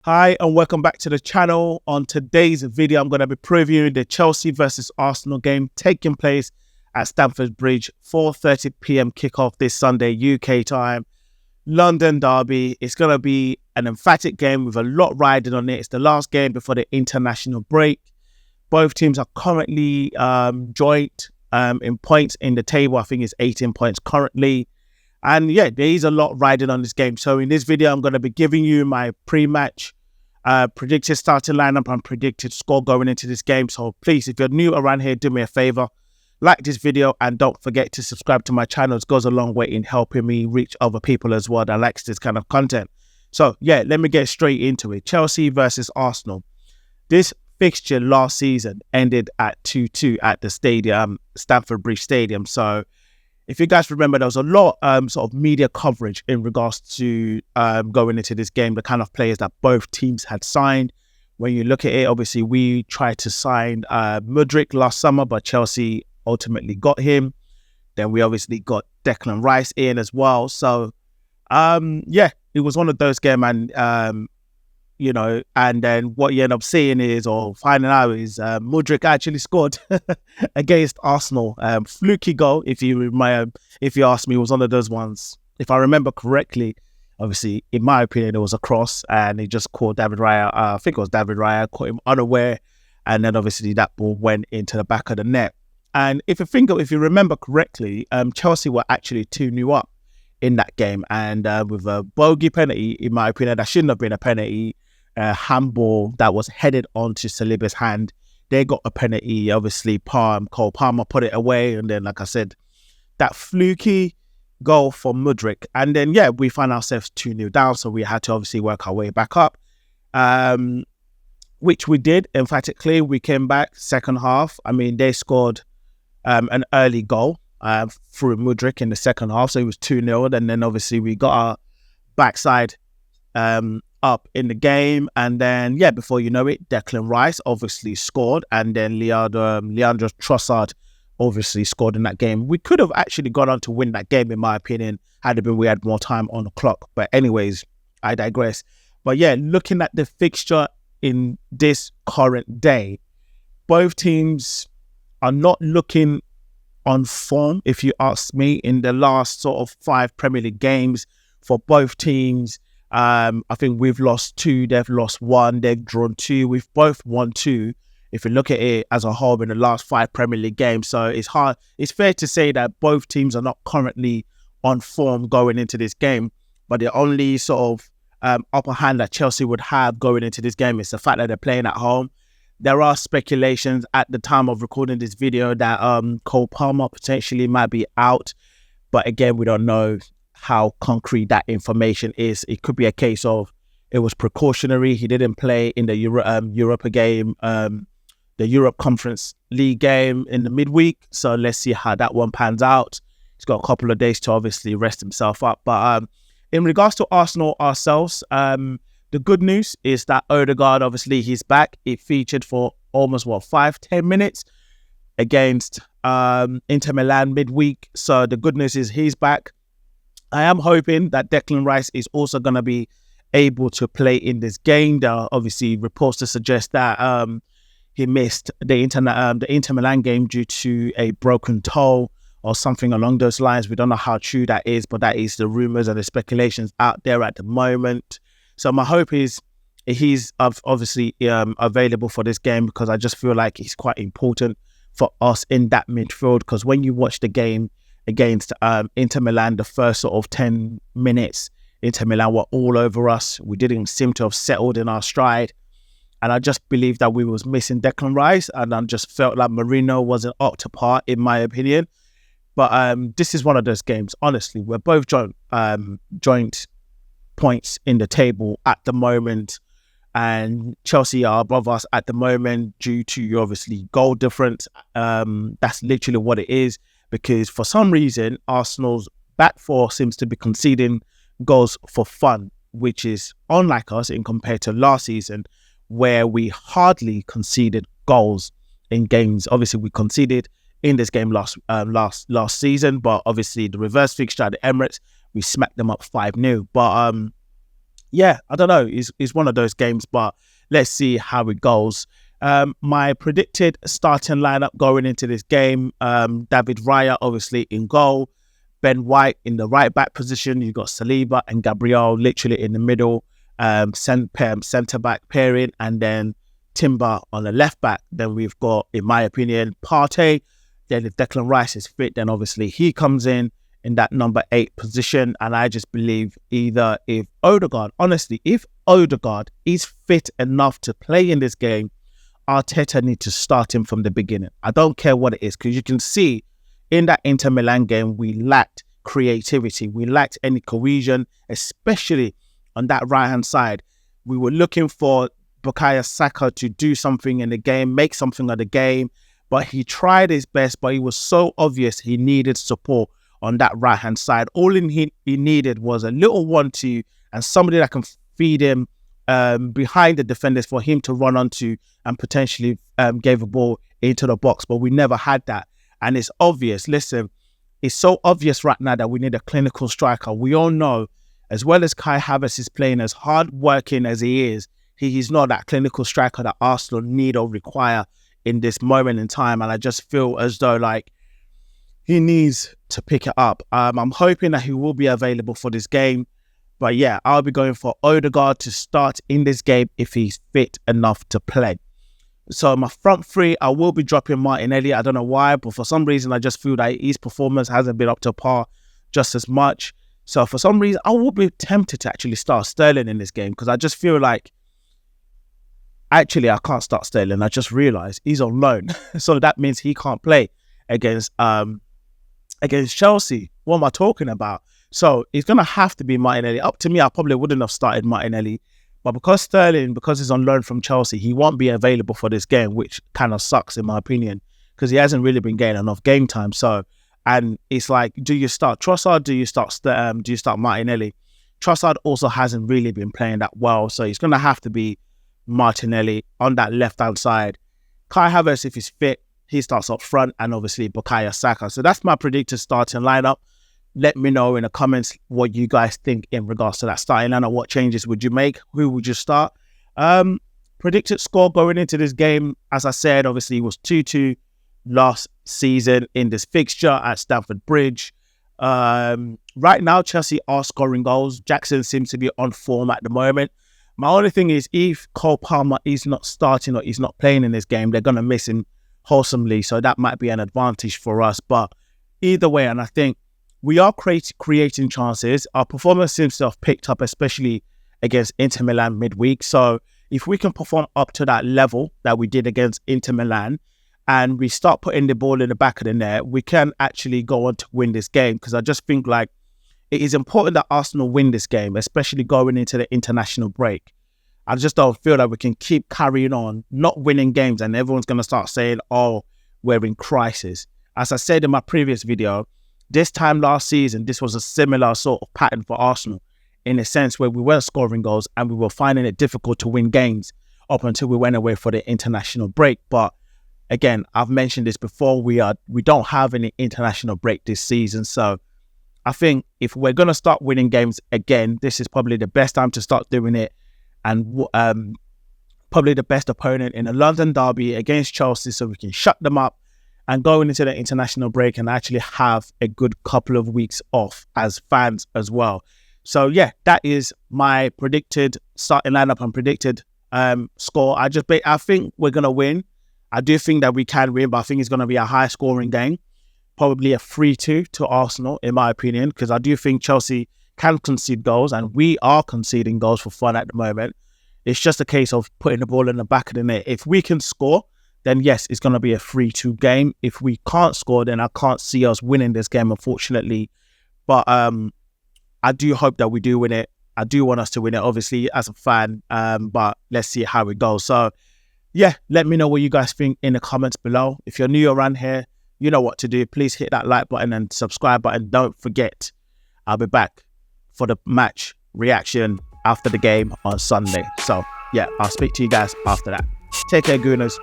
Hi and welcome back to the channel. On today's video, I'm going to be previewing the Chelsea versus Arsenal game taking place at Stamford Bridge, 4:30 p.m. kickoff this Sunday UK time. London derby. It's going to be an emphatic game with a lot riding on it. It's the last game before the international break. Both teams are currently joint in points in the table. I think it's 18 points currently. And yeah, there is a lot riding on this game. So in this video, I'm going to be giving you my pre-match predicted starting lineup and predicted score going into this game. So please, if you're new around here, do me a favor, like this video and don't forget to subscribe to my channel. It goes a long way in helping me reach other people as well that likes this kind of content. So yeah, let me get straight into it. Chelsea versus Arsenal. This fixture last season ended at 2-2 at the stadium, Stamford Bridge Stadium. So if you guys remember, there was a lot sort of media coverage in regards to going into this game, the kind of players that both teams had signed. When you look at it, obviously, we tried to sign Mudryk last summer, but Chelsea ultimately got him. Then we obviously got Declan Rice in as well. So, yeah, it was one of those games. And, you know, and then what you end up seeing is, or finding out is, Mudryk actually scored against Arsenal. Fluky goal, if you ask me, was one of those ones. If I remember correctly, obviously, in my opinion, it was a cross, and he just caught David Raya. I think it was David Raya, caught him unaware, and then obviously that ball went into the back of the net. And if you remember correctly, Chelsea were actually 2-0 up in that game, and with a bogey penalty, in my opinion, that shouldn't have been a penalty. Handball that was headed onto Saliba's hand. They got a penalty. Obviously, Cole Palmer put it away, and then, like I said, that fluky goal for Mudryk. And then, yeah, we found ourselves 2-0 down, so we had to obviously work our way back up, which we did emphatically. We came back second half. I mean, they scored an early goal through Mudryk in the second half, so it was 2-0. And then, obviously, we got our backside up in the game, and then yeah, before you know it, Declan Rice obviously scored, and then Leandro Trossard obviously scored in that game. We could have actually gone on to win that game, in my opinion, had it been we had more time on the clock. But anyways, I digress. But yeah, looking at the fixture in this current day, both teams are not looking on form, if you ask me, in the last sort of 5 Premier League games for both teams. I think we've lost 2, they've lost 1, they've drawn 2, we've both won 2, if you look at it as a whole in the last 5 Premier League games. So it's fair to say that both teams are not currently on form going into this game, but the only sort of upper hand that Chelsea would have going into this game is the fact that they're playing at home. There are speculations at the time of recording this video that Cole Palmer potentially might be out, but again, we don't know how concrete that information is. It could be a case of it was precautionary. He didn't play in the Europa game, the Europe Conference League game in the midweek. So let's see how that one pans out. He's got a couple of days to obviously rest himself up. But in regards to Arsenal ourselves, the good news is that Odegaard, obviously, he's back. It featured for almost 5-10 minutes against Inter Milan midweek. So the good news is he's back. I am hoping that Declan Rice is also going to be able to play in this game. There are obviously reports to suggest that he missed the Inter Milan game due to a broken toe or something along those lines. We don't know how true that is, but that is the rumours and the speculations out there at the moment. So my hope is he's obviously available for this game, because I just feel like he's quite important for us in that midfield. Because when you watch the game against Inter Milan, the first sort of 10 minutes, Inter Milan were all over us. We didn't seem to have settled in our stride. And I just believe that we was missing Declan Rice, and I just felt like Marino wasn't up to par, in my opinion. But this is one of those games, honestly. We're both joint points in the table at the moment, and Chelsea are above us at the moment due to obviously goal difference. That's literally what it is. Because for some reason, Arsenal's back four seems to be conceding goals for fun, which is unlike us in compared to last season, where we hardly conceded goals in games. Obviously, we conceded in this game last season, but obviously the reverse fixture at the Emirates, we smacked them up 5-0. But yeah, I don't know. It's one of those games, but let's see how it goes. My predicted starting lineup going into this game: David Raya obviously in goal, Ben White in the right back position. You've got Saliba and Gabriel literally in the middle, centre back pairing, and then Timber on the left back. Then we've got, in my opinion, Partey. Then if Declan Rice is fit, then obviously he comes in that number 8 position. And I just believe either if Odegaard is fit enough to play in this game, Arteta needs to start him from the beginning. I don't care what it is, because you can see in that Inter Milan game, we lacked creativity. We lacked any cohesion, especially on that right-hand side. We were looking for Bukayo Saka to do something in the game, make something of the game, but he tried his best, but it was so obvious he needed support on that right-hand side. All he needed was a little 1-2 and somebody that can feed him behind the defenders for him to run onto and potentially gave a ball into the box. But we never had that. And it's obvious. Listen, it's so obvious right now that we need a clinical striker. We all know, as well as Kai Havertz is playing as hard working as he is, he's not that clinical striker that Arsenal need or require in this moment in time. And I just feel as though like he needs to pick it up. I'm hoping that he will be available for this game. But yeah, I'll be going for Odegaard to start in this game if he's fit enough to play. So my front three, I will be dropping Martinelli. I don't know why, but for some reason, I just feel that his performance hasn't been up to par just as much. So for some reason, I will be tempted to actually start Sterling in this game, because I just feel like, actually, I can't start Sterling. I just realised he's on loan. So that means he can't play against Chelsea. What am I talking about? So it's going to have to be Martinelli. Up to me, I probably wouldn't have started Martinelli. But because Sterling, because he's on loan from Chelsea, he won't be available for this game, which kind of sucks in my opinion, because he hasn't really been getting enough game time. So, and it's like, do you start Trossard? Do you start Martinelli? Trossard also hasn't really been playing that well. So it's going to have to be Martinelli on that left-hand side. Kai Havertz, if he's fit, he starts up front, and obviously Bukayo Saka. So that's my predicted starting lineup. Let me know in the comments what you guys think in regards to that starting lineup. What changes would you make? Who would you start? Predicted score going into this game, as I said, obviously it was 2-2 last season in this fixture at Stamford Bridge. Right now, Chelsea are scoring goals. Jackson seems to be on form at the moment. My only thing is, if Cole Palmer is not starting or he's not playing in this game, they're going to miss him wholesomely. So that might be an advantage for us. But either way, and I think we are creating chances. Our performance seems to have picked up, especially against Inter Milan midweek. So if we can perform up to that level that we did against Inter Milan, and we start putting the ball in the back of the net, we can actually go on to win this game. Because I just think like it is important that Arsenal win this game, especially going into the international break. I just don't feel like we can keep carrying on, not winning games, and everyone's going to start saying, oh, we're in crisis. As I said in my previous video, this time last season, this was a similar sort of pattern for Arsenal, in a sense where we were scoring goals and we were finding it difficult to win games up until we went away for the international break. But again, I've mentioned this before, we don't have any international break this season. So I think if we're going to start winning games again, this is probably the best time to start doing it. And probably the best opponent in a London derby against Chelsea, so we can shut them up and going into the international break and actually have a good couple of weeks off as fans as well. So yeah, that is my predicted starting lineup and predicted score. I think we're going to win. I do think that we can win, but I think it's going to be a high scoring game. Probably a 3-2 to Arsenal, in my opinion, because I do think Chelsea can concede goals, and we are conceding goals for fun at the moment. It's just a case of putting the ball in the back of the net. If we can score, then yes, it's going to be a 3-2 game. If we can't score, then I can't see us winning this game, unfortunately. But I do hope that we do win it. I do want us to win it, obviously, as a fan. But let's see how it goes. So, yeah, let me know what you guys think in the comments below. If you're new around here, you know what to do. Please hit that like button and subscribe button. Don't forget, I'll be back for the match reaction after the game on Sunday. So, yeah, I'll speak to you guys after that. Take care, Gooners.